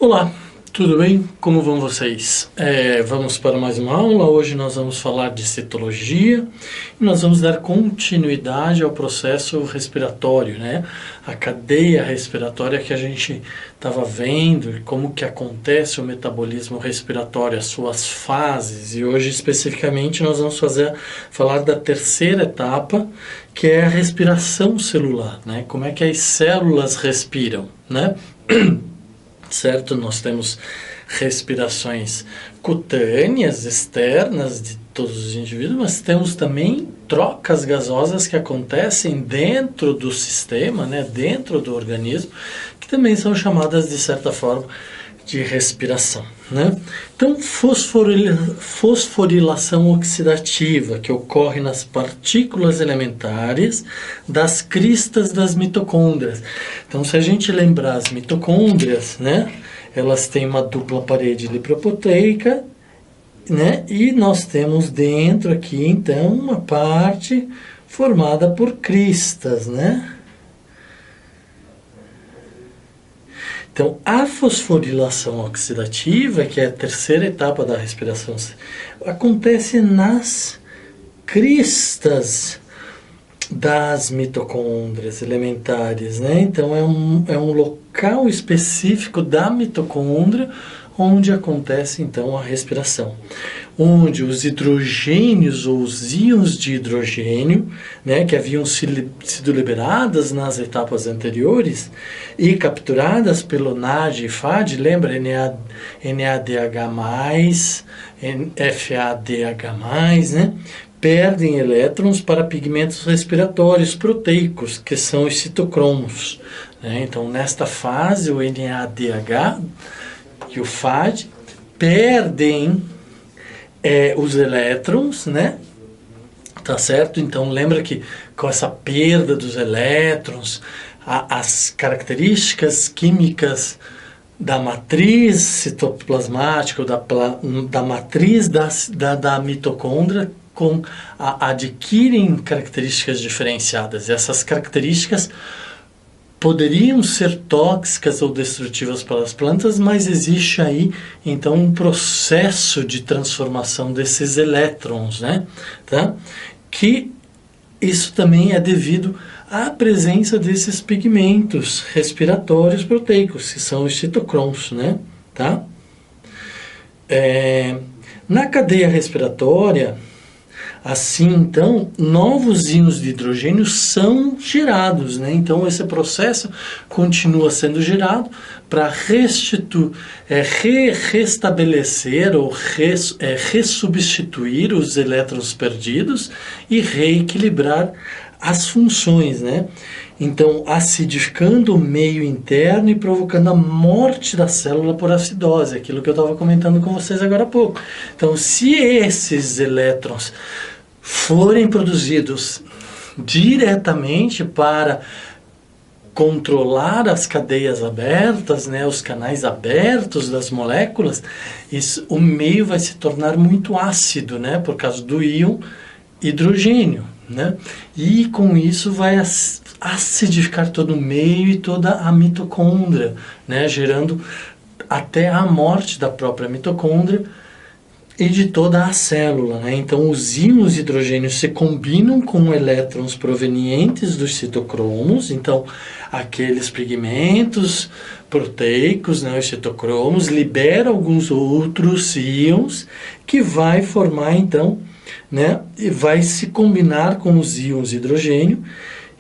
Olá, tudo bem? Como vão vocês? Vamos para mais uma aula. Hoje nós vamos falar de citologia e nós vamos dar continuidade ao processo respiratório, né? A cadeia respiratória que a gente estava vendo e como que acontece o metabolismo respiratório, as suas fases. E hoje especificamente nós vamos falar da terceira etapa, que é a respiração celular, né? Como é que as células respiram, né? Certo? Nós temos respirações cutâneas, externas de todos os indivíduos, mas temos também trocas gasosas que acontecem dentro do sistema, né? Dentro do organismo, que também são chamadas de certa forma de respiração, né? Então, fosforilação oxidativa, que ocorre nas partículas elementares das cristas das mitocôndrias. Então, se a gente lembrar as mitocôndrias, né, elas têm uma dupla parede lipoproteica, né, e nós temos dentro aqui, então, uma parte formada por cristas, né? Então, a fosforilação oxidativa, que é a terceira etapa da respiração, acontece nas cristas das mitocôndrias elementares, né? Então, é um local específico da mitocôndria onde acontece, então, a respiração. Onde os hidrogênios ou os íons de hidrogênio, né, que haviam sido liberadas nas etapas anteriores e capturadas pelo NAD e FAD, lembra? NADH+, FADH+, né, perdem elétrons para pigmentos respiratórios proteicos, que são os citocromos, né? Então, nesta fase, o NADH e o FAD perdem os elétrons, né? Tá certo? Então, lembra que com essa perda dos elétrons, as características químicas da matriz citoplasmática, ou da matriz da mitocôndria, adquirem características diferenciadas. E essas características poderiam ser tóxicas ou destrutivas para as plantas, mas existe aí, então, um processo de transformação desses elétrons, né? Tá? Que isso também é devido à presença desses pigmentos respiratórios proteicos, que são os citocromos, né? Tá? Na cadeia respiratória, assim, então, novos íons de hidrogênio são gerados, né? Então, esse processo continua sendo gerado para restabelecer ou ressubstituir os elétrons perdidos e reequilibrar as funções, né? Então, acidificando o meio interno e provocando a morte da célula por acidose, aquilo que eu estava comentando com vocês agora há pouco. Então, se esses elétrons forem produzidos diretamente para controlar as cadeias abertas, né, os canais abertos das moléculas, o meio vai se tornar muito ácido, né, por causa do íon hidrogênio, né, e com isso vai acidificar todo o meio e toda a mitocôndria, né, gerando até a morte da própria mitocôndria e de toda a célula, né? Então, os íons de hidrogênio se combinam com elétrons provenientes dos citocromos. Então, aqueles pigmentos proteicos, né, os citocromos, liberam alguns outros íons que vai formar, então, né, e vai se combinar com os íons de hidrogênio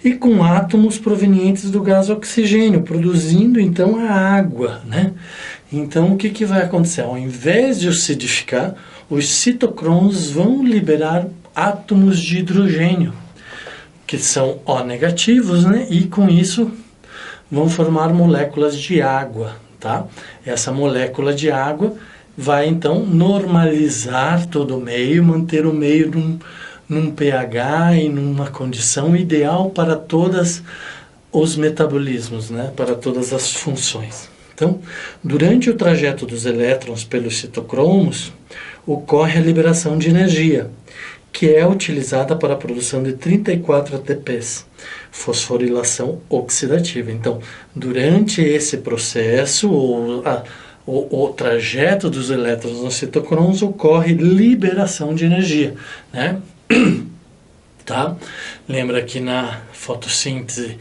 e com átomos provenientes do gás oxigênio, produzindo, então, a água, né? Então, o que vai acontecer? Ao invés de acidificar, os citocromos vão liberar átomos de hidrogênio, que são O negativos, né? E com isso vão formar moléculas de água, tá? Essa molécula de água vai, então, normalizar todo o meio, manter o meio num pH e numa condição ideal para todos os metabolismos, né? Para todas as funções. Então, durante o trajeto dos elétrons pelos citocromos, ocorre a liberação de energia, que é utilizada para a produção de 34 ATPs, fosforilação oxidativa. Então, durante esse processo, ou o trajeto dos elétrons nos citocrons, ocorre liberação de energia, né? Tá? Lembra que na fotossíntese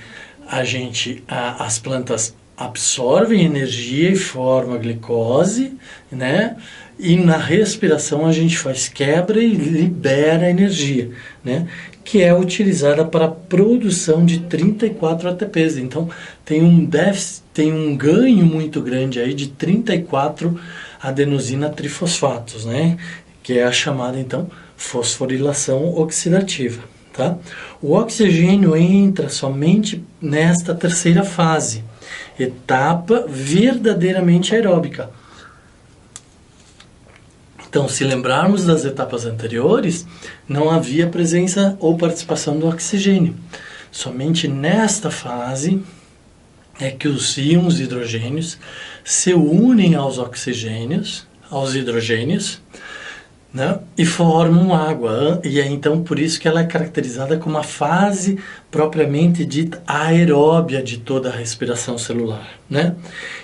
as plantas absorvem energia e formam a glicose, né? E na respiração a gente faz quebra e libera energia, né? Que é utilizada para a produção de 34 ATPs. Então tem um déficit, tem um ganho muito grande aí de 34 adenosina trifosfatos, né? Que é a chamada então fosforilação oxidativa, tá? O oxigênio entra somente nesta terceira fase, etapa verdadeiramente aeróbica. Então, se lembrarmos das etapas anteriores, não havia presença ou participação do oxigênio. Somente nesta fase é que os íons hidrogênios se unem aos oxigênios, aos hidrogênios, né, e formam água. E é então por isso que ela é caracterizada como a fase propriamente dita aeróbia de toda a respiração celular, né?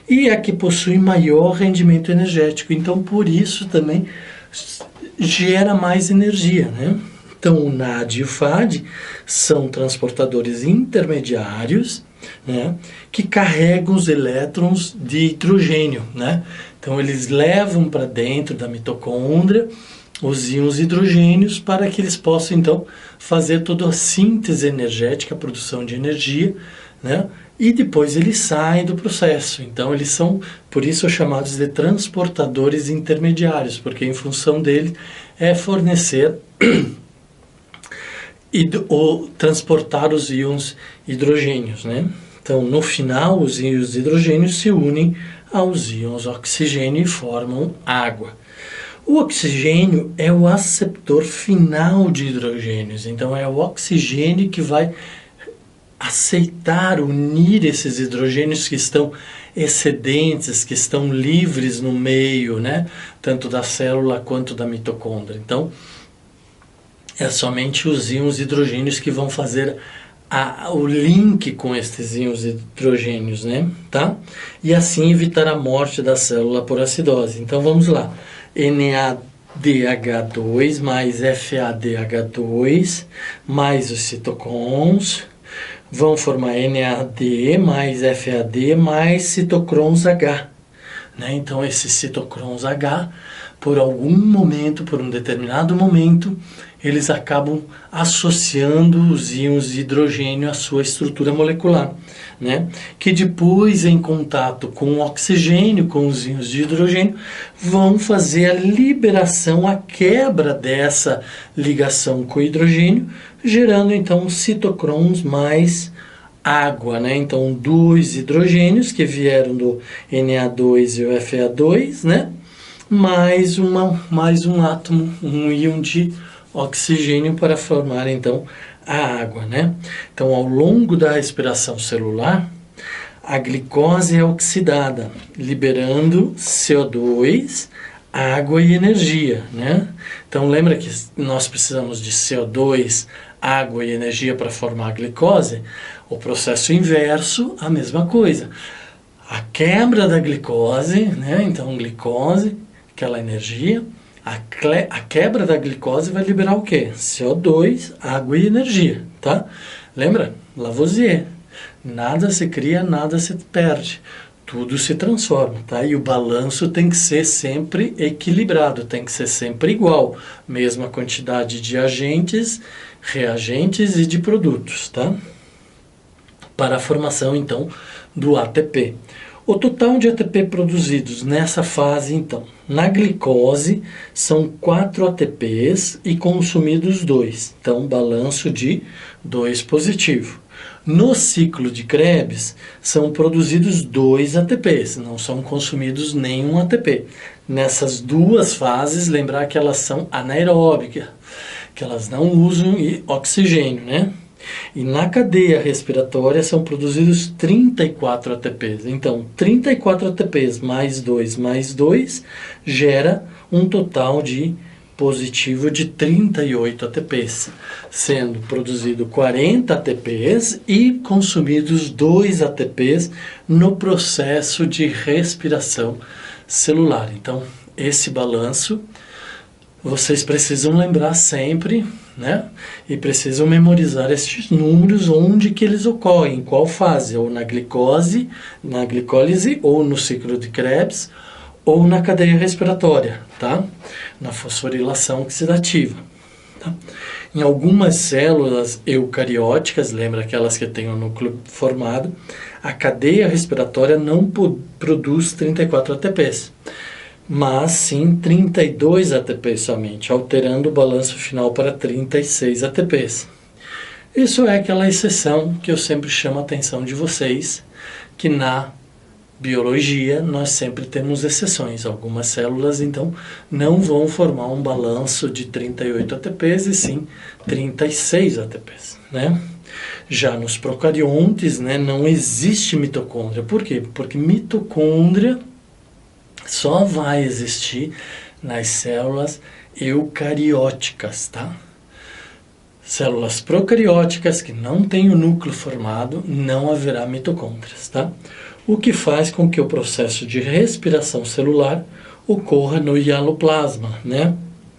E é que possui maior rendimento energético, então por isso também gera mais energia, né? Então o NAD e o FAD são transportadores intermediários, né, que carregam os elétrons de hidrogênio, né? Então eles levam para dentro da mitocôndria os íons hidrogênios para que eles possam então fazer toda a síntese energética, a produção de energia, né? E depois eles saem do processo. Então eles são, por isso, chamados de transportadores intermediários, porque em função dele é fornecer ou transportar os íons hidrogênios, né? Então no final os íons hidrogênios se unem aos íons oxigênio e formam água. O oxigênio é o aceptor final de hidrogênios, então é o oxigênio que vai aceitar unir esses hidrogênios que estão excedentes, que estão livres no meio, né? Tanto da célula quanto da mitocôndria. Então, é somente os íons hidrogênios que vão fazer o link com estes íons hidrogênios, né? Tá? E assim evitar a morte da célula por acidose. Então, vamos lá. NADH2 mais FADH2 mais os citocrons vão formar NAD mais FAD mais citocrons H, né? Então esses citocrons H, por algum momento, por um determinado momento, eles acabam associando os íons de hidrogênio à sua estrutura molecular, né? Que depois, em contato com o oxigênio, com os íons de hidrogênio, vão fazer a liberação, a quebra dessa ligação com o hidrogênio, gerando então citocrons mais água, né? Então, dois hidrogênios que vieram do Na2 e o Fa2, né? Mais um átomo, um íon de oxigênio para formar então a água, né? Então, ao longo da respiração celular, a glicose é oxidada, liberando CO2, água e energia, né? Então, lembra que nós precisamos de CO2, água e energia para formar a glicose? O processo inverso, a mesma coisa. A quebra da glicose, né? Então, glicose, aquela energia, a quebra da glicose vai liberar o quê? CO2, água e energia, tá? Lembra? Lavoisier. Nada se cria, nada se perde. Tudo se transforma, tá? E o balanço tem que ser sempre equilibrado, tem que ser sempre igual. Mesma quantidade de agentes, reagentes e de produtos, tá? Para a formação, então, do ATP. O total de ATP produzidos nessa fase, então, na glicose, são 4 ATPs e consumidos 2. Então, balanço de 2 positivo. No ciclo de Krebs, são produzidos 2 ATPs, não são consumidos nenhum ATP. Nessas duas fases, lembrar que elas são anaeróbicas, que elas não usam oxigênio, né? E na cadeia respiratória são produzidos 34 ATPs. Então, 34 ATPs mais 2 gera um total de positivo de 38 ATPs, sendo produzido 40 ATPs e consumidos 2 ATPs no processo de respiração celular. Então, esse balanço vocês precisam lembrar sempre, né? E precisam memorizar estes números, onde que eles ocorrem, em qual fase, ou na glicose, na glicólise, ou no ciclo de Krebs, ou na cadeia respiratória, tá? Na fosforilação oxidativa. Tá? Em algumas células eucarióticas, lembra aquelas que têm o núcleo formado, a cadeia respiratória não produz 34 ATPs, mas sim 32 ATPs somente, alterando o balanço final para 36 ATPs. Isso é aquela exceção que eu sempre chamo a atenção de vocês, que na biologia nós sempre temos exceções. Algumas células, então, não vão formar um balanço de 38 ATPs e sim 36 ATPs, né? Já nos procariontes, né, não existe mitocôndria. Por quê? Porque mitocôndria só vai existir nas células eucarióticas, tá? Células procarióticas que não têm o núcleo formado, não haverá mitocôndrias, tá? O que faz com que o processo de respiração celular ocorra no hialoplasma, né?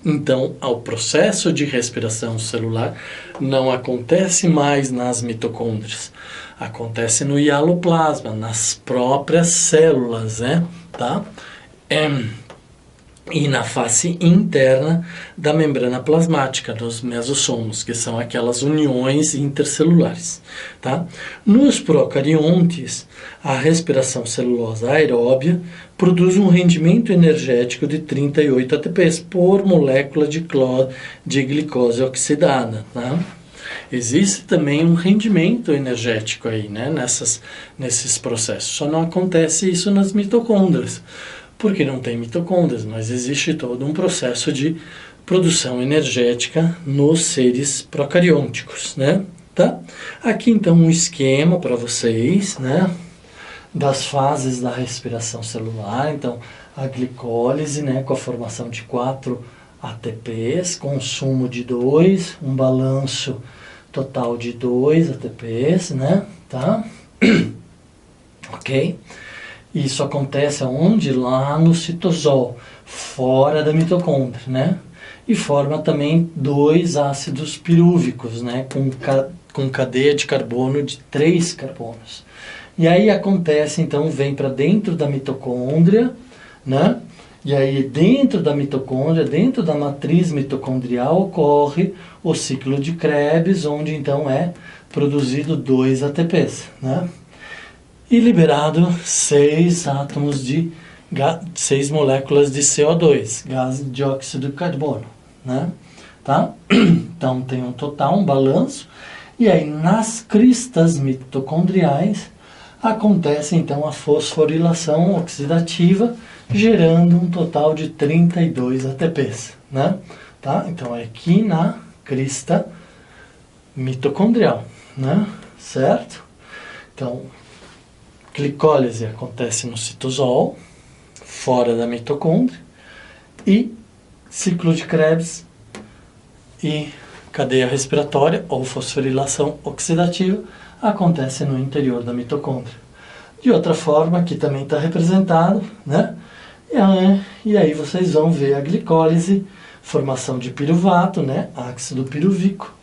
Então, o processo de respiração celular não acontece mais nas mitocôndrias, acontece no hialoplasma, nas próprias células, né? Tá? E na face interna da membrana plasmática, dos mesossomos, que são aquelas uniões intercelulares. Tá? Nos procariontes, a respiração celulosa aeróbia produz um rendimento energético de 38 ATPs por molécula de glicose oxidada. Tá? Existe também um rendimento energético aí, né, nesses processos. Só não acontece isso nas mitocôndrias, porque não tem mitocôndrias, mas existe todo um processo de produção energética nos seres procariôticos, né? Tá? Aqui então um esquema para vocês, né, das fases da respiração celular. Então, a glicólise, né, com a formação de 4 ATPs, consumo de 2, um balanço total de 2 ATPs, né? Tá? Ok? Isso acontece aonde? Lá no citosol, fora da mitocôndria, né? E forma também 2 ácidos pirúvicos, né? Com cadeia de carbono de 3 carbonos. E aí acontece, então, vem para dentro da mitocôndria, né? E aí dentro da mitocôndria, dentro da matriz mitocondrial, ocorre o ciclo de Krebs, onde então é produzido 2 ATPs, né? E liberado 6 moléculas de CO2, gás de dióxido de carbono, né? Tá? Então tem um total, um balanço, e aí nas cristas mitocondriais acontece então a fosforilação oxidativa, gerando um total de 32 ATPs, né? Tá? Então é aqui na crista mitocondrial, né? Certo? Então, glicólise acontece no citosol, fora da mitocôndria, e ciclo de Krebs e cadeia respiratória ou fosforilação oxidativa acontece no interior da mitocôndria. De outra forma, aqui também está representado, né? E aí vocês vão ver a glicólise, formação de piruvato, né? Ácido piruvico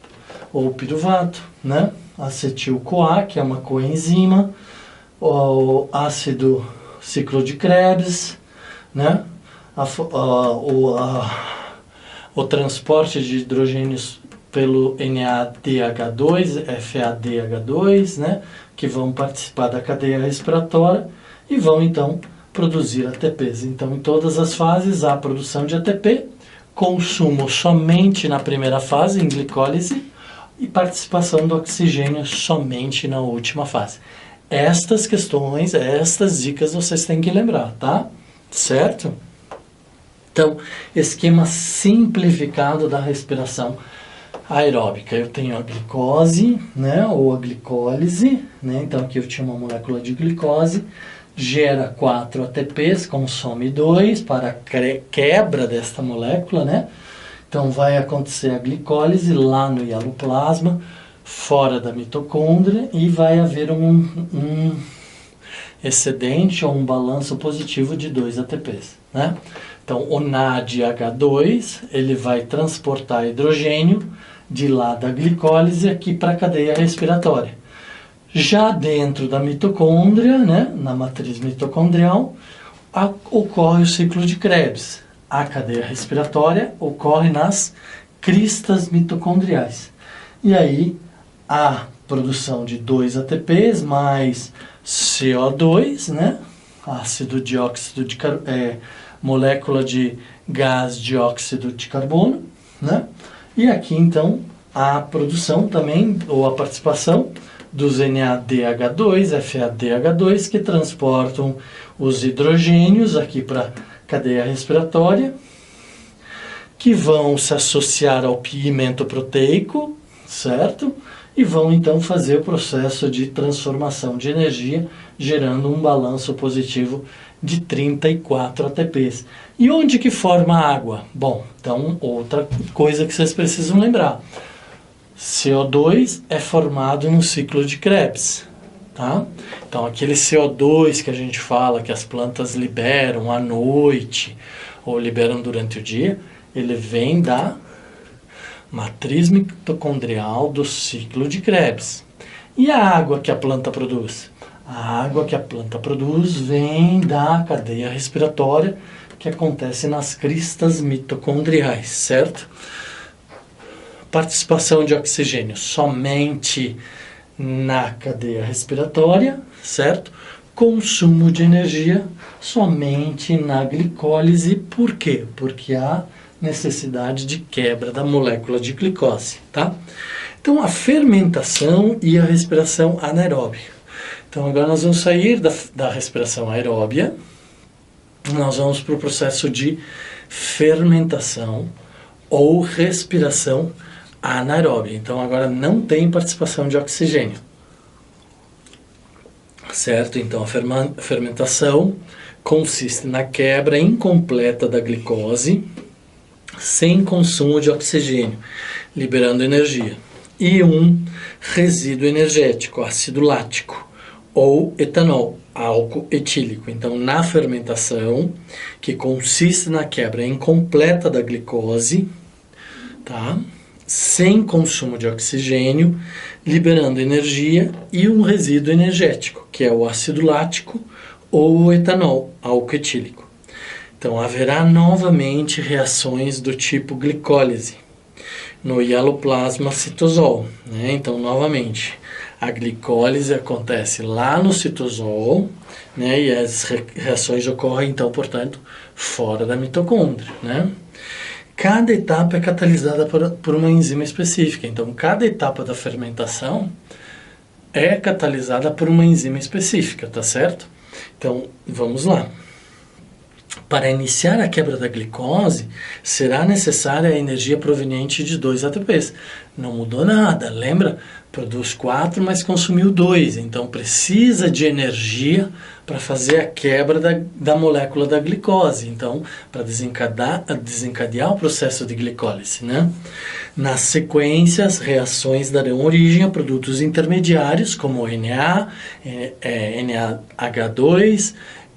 ou piruvato, né? Acetil-CoA, que é uma coenzima, o ácido ciclo de Krebs, né? O transporte de hidrogênios pelo NADH2, FADH2, né? Que vão participar da cadeia respiratória e vão então produzir ATPs. Então, em todas as fases há produção de ATP, consumo somente na primeira fase, em glicólise, e participação do oxigênio somente na última fase. Estas questões, estas dicas vocês têm que lembrar, tá? Certo? Então, esquema simplificado da respiração aeróbica. Eu tenho a glicose, né, ou a glicólise, né? Então aqui eu tinha uma molécula de glicose, gera 4 ATPs, consome 2 para a quebra desta molécula, né? Então vai acontecer a glicólise lá no hialoplasma, fora da mitocôndria, e vai haver excedente ou um balanço positivo de 2 ATPs, né? Então, o NADH2, ele vai transportar hidrogênio de lá da glicólise aqui para a cadeia respiratória. Já dentro da mitocôndria, né, na matriz mitocondrial, ocorre o ciclo de Krebs. A cadeia respiratória ocorre nas cristas mitocondriais. E aí, a produção de 2 ATPs mais CO2, né, ácido dióxido de molécula de gás dióxido de carbono, né? E aqui então a produção também, ou a participação dos NADH2, FADH2, que transportam os hidrogênios aqui para a cadeia respiratória, que vão se associar ao pigmento proteico, certo? E vão então fazer o processo de transformação de energia, gerando um balanço positivo de 34 ATPs. E onde que forma a água? Bom, então outra coisa que vocês precisam lembrar. CO2 é formado no ciclo de Krebs, tá? Então aquele CO2 que a gente fala que as plantas liberam à noite ou liberam durante o dia, ele vem da matriz mitocondrial do ciclo de Krebs. E a água que a planta produz? A água que a planta produz vem da cadeia respiratória, que acontece nas cristas mitocondriais, certo? Participação de oxigênio somente na cadeia respiratória, certo? Consumo de energia somente na glicólise. Por quê? Porque há necessidade de quebra da molécula de glicose, tá? Então, a fermentação e a respiração anaeróbica. Então, agora nós vamos sair da respiração aeróbia, nós vamos para o processo de fermentação ou respiração anaeróbia. Então, agora não tem participação de oxigênio, certo? Então, a fermentação consiste na quebra incompleta da glicose, sem consumo de oxigênio, liberando energia, e um resíduo energético, ácido lático, ou etanol, álcool etílico. Então, na fermentação, que consiste na quebra incompleta da glicose, tá? Sem consumo de oxigênio, liberando energia e um resíduo energético, que é o ácido lático ou o etanol, álcool etílico. Então, haverá novamente reações do tipo glicólise no hialoplasma citosol, né? Então, novamente, a glicólise acontece lá no citosol, né? E as reações ocorrem, então, portanto, fora da mitocôndria, né? Cada etapa é catalisada por uma enzima específica. Então, cada etapa da fermentação é catalisada por uma enzima específica, tá certo? Então, vamos lá. Para iniciar a quebra da glicose, será necessária a energia proveniente de 2 ATPs. Não mudou nada, lembra? Produz 4, mas consumiu 2. Então, precisa de energia para fazer a quebra da molécula da glicose. Então, para desencadear o processo de glicólise, né? Na sequência, as reações darão origem a produtos intermediários, como NA, NAH2,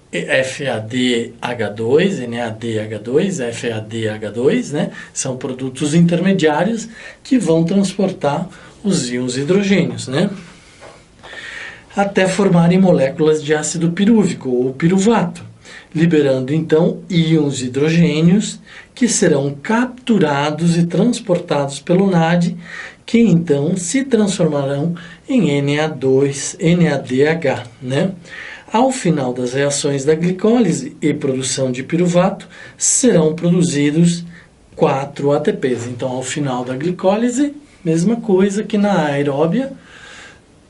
FADH2, NADH2, FADH2, né? São produtos intermediários que vão transportar os íons hidrogênios, né? Até formarem moléculas de ácido pirúvico ou piruvato, liberando então íons hidrogênios que serão capturados e transportados pelo NAD, que então se transformarão em NADH, né? Ao final das reações da glicólise e produção de piruvato, serão produzidos 4 ATPs. Então, ao final da glicólise, mesma coisa que na aeróbia,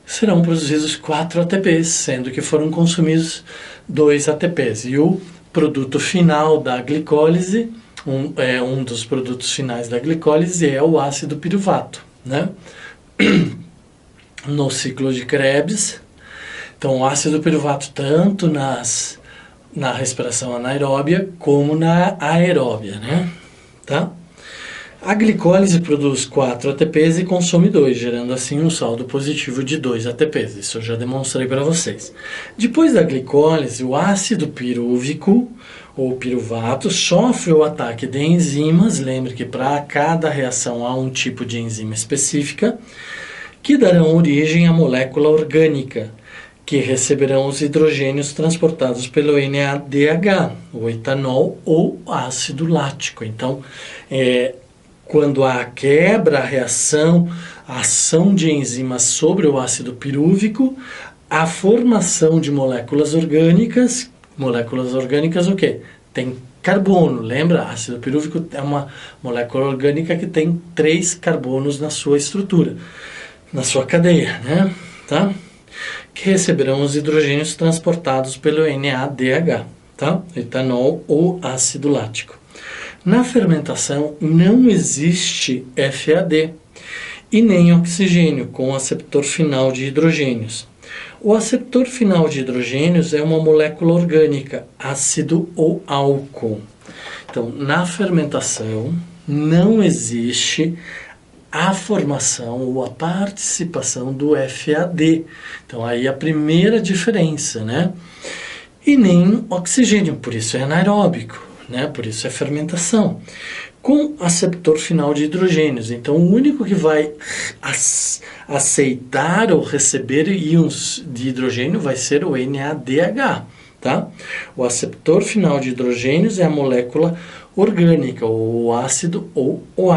serão produzidos 4 ATPs, sendo que foram consumidos 2 ATPs. E o produto final da glicólise, um dos produtos finais da glicólise é o ácido piruvato, né? No ciclo de Krebs, então o ácido piruvato tanto na respiração anaeróbia como na aeróbia, né? Tá? A glicólise produz 4 ATPs e consome 2, gerando assim um saldo positivo de 2 ATPs. Isso eu já demonstrei para vocês. Depois da glicólise, o ácido pirúvico ou piruvato sofre o ataque de enzimas. Lembre que para cada reação há um tipo de enzima específica, que darão origem à molécula orgânica, que receberão os hidrogênios transportados pelo NADH, o etanol ou ácido lático. Então, quando há quebra, a reação, a ação de enzimas sobre o ácido pirúvico, a formação de moléculas orgânicas o quê? Tem carbono, lembra? Ácido pirúvico é uma molécula orgânica que tem 3 carbonos na sua estrutura, na sua cadeia, né? Tá? Que receberão os hidrogênios transportados pelo NADH, tá? Etanol ou ácido lático. Na fermentação não existe FAD e nem oxigênio com aceptor final de hidrogênios. O aceptor final de hidrogênios é uma molécula orgânica, ácido ou álcool. Então, na fermentação não existe a formação ou a participação do FAD. Então, aí a primeira diferença, né? E nem oxigênio, por isso é anaeróbico, né? Por isso é fermentação. Com aceptor final de hidrogênios. Então, o único que vai aceitar ou receber íons de hidrogênio vai ser o NADH, tá? O aceptor final de hidrogênios é a molécula orgânica, ou o ácido ou o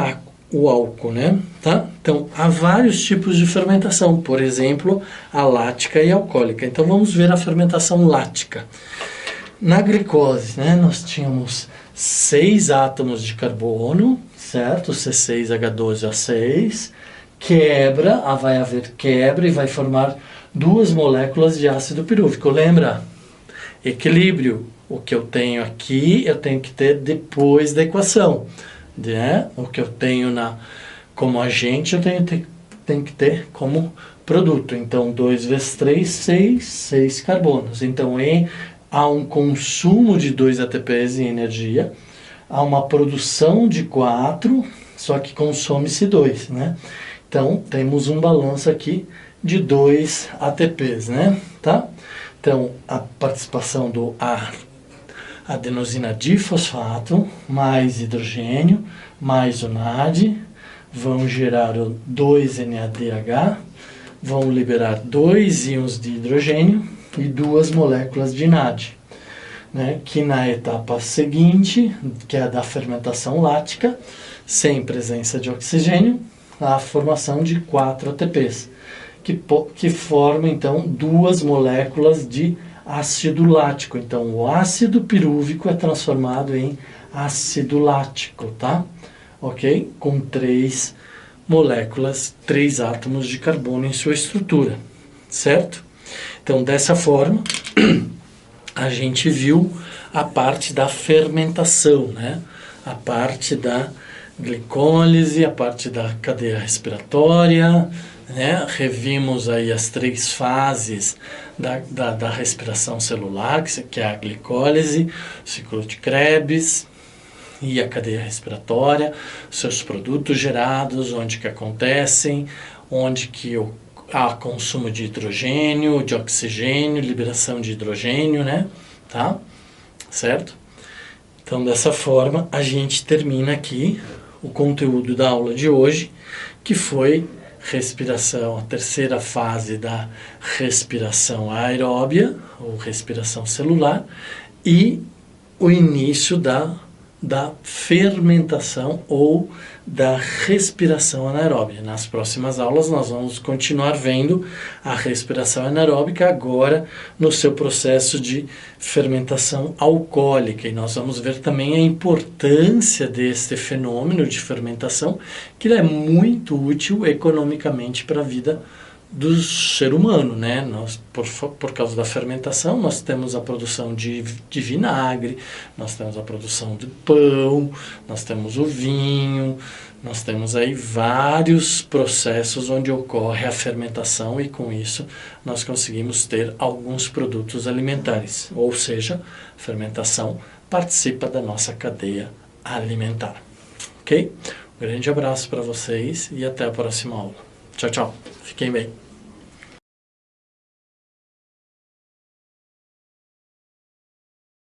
álcool, né? Tá? Então, há vários tipos de fermentação, por exemplo, a lática e a alcoólica. Então, vamos ver a fermentação lática. Na glicose, né, nós tínhamos 6 átomos de carbono, certo? C6H12O6, vai haver quebra e vai formar 2 moléculas de ácido pirúvico. Lembra? Equilíbrio. O que eu tenho aqui, eu tenho que ter depois da equação. Né? O que eu tenho como agente, eu tenho que ter como produto. Então, 2 vezes 3, 6 carbonos. Então, há um consumo de 2 ATPs em energia, há uma produção de 4, só que consome-se 2, né? Então, temos um balanço aqui de 2 ATPs, né? Tá? Então, a participação do adenosina difosfato, mais hidrogênio, mais o NAD, vão gerar o 2-NADH, vão liberar 2 íons de hidrogênio e 2 moléculas de NAD, né? Que na etapa seguinte, que é a da fermentação lática, sem presença de oxigênio, há a formação de 4 ATPs, que formam então 2 moléculas de ácido lático. Então, o ácido pirúvico é transformado em ácido lático, tá? Ok? Com 3 moléculas, 3 átomos de carbono em sua estrutura, certo? Então, dessa forma, a gente viu a parte da fermentação, né? A parte da glicólise, a parte da cadeia respiratória, né? Revimos aí as 3 fases da respiração celular, que é a glicólise, o ciclo de Krebs e a cadeia respiratória, seus produtos gerados, onde que acontecem, onde que há consumo de hidrogênio, de oxigênio, liberação de hidrogênio, né? Tá? Certo? Então, dessa forma, a gente termina aqui o conteúdo da aula de hoje, que foi respiração, a terceira fase da respiração aeróbia, ou respiração celular, e o início da fermentação ou da respiração anaeróbia. Nas próximas aulas nós vamos continuar vendo a respiração anaeróbica agora no seu processo de fermentação alcoólica, e nós vamos ver também a importância deste fenômeno de fermentação, que é muito útil economicamente para a vida do ser humano, né? Nós, por causa da fermentação, nós temos a produção de vinagre, nós temos a produção de pão, nós temos o vinho, nós temos aí vários processos onde ocorre a fermentação, e com isso nós conseguimos ter alguns produtos alimentares, ou seja, a fermentação participa da nossa cadeia alimentar, ok? Grande abraço para vocês e até a próxima aula. Tchau, tchau. Fiquem bem.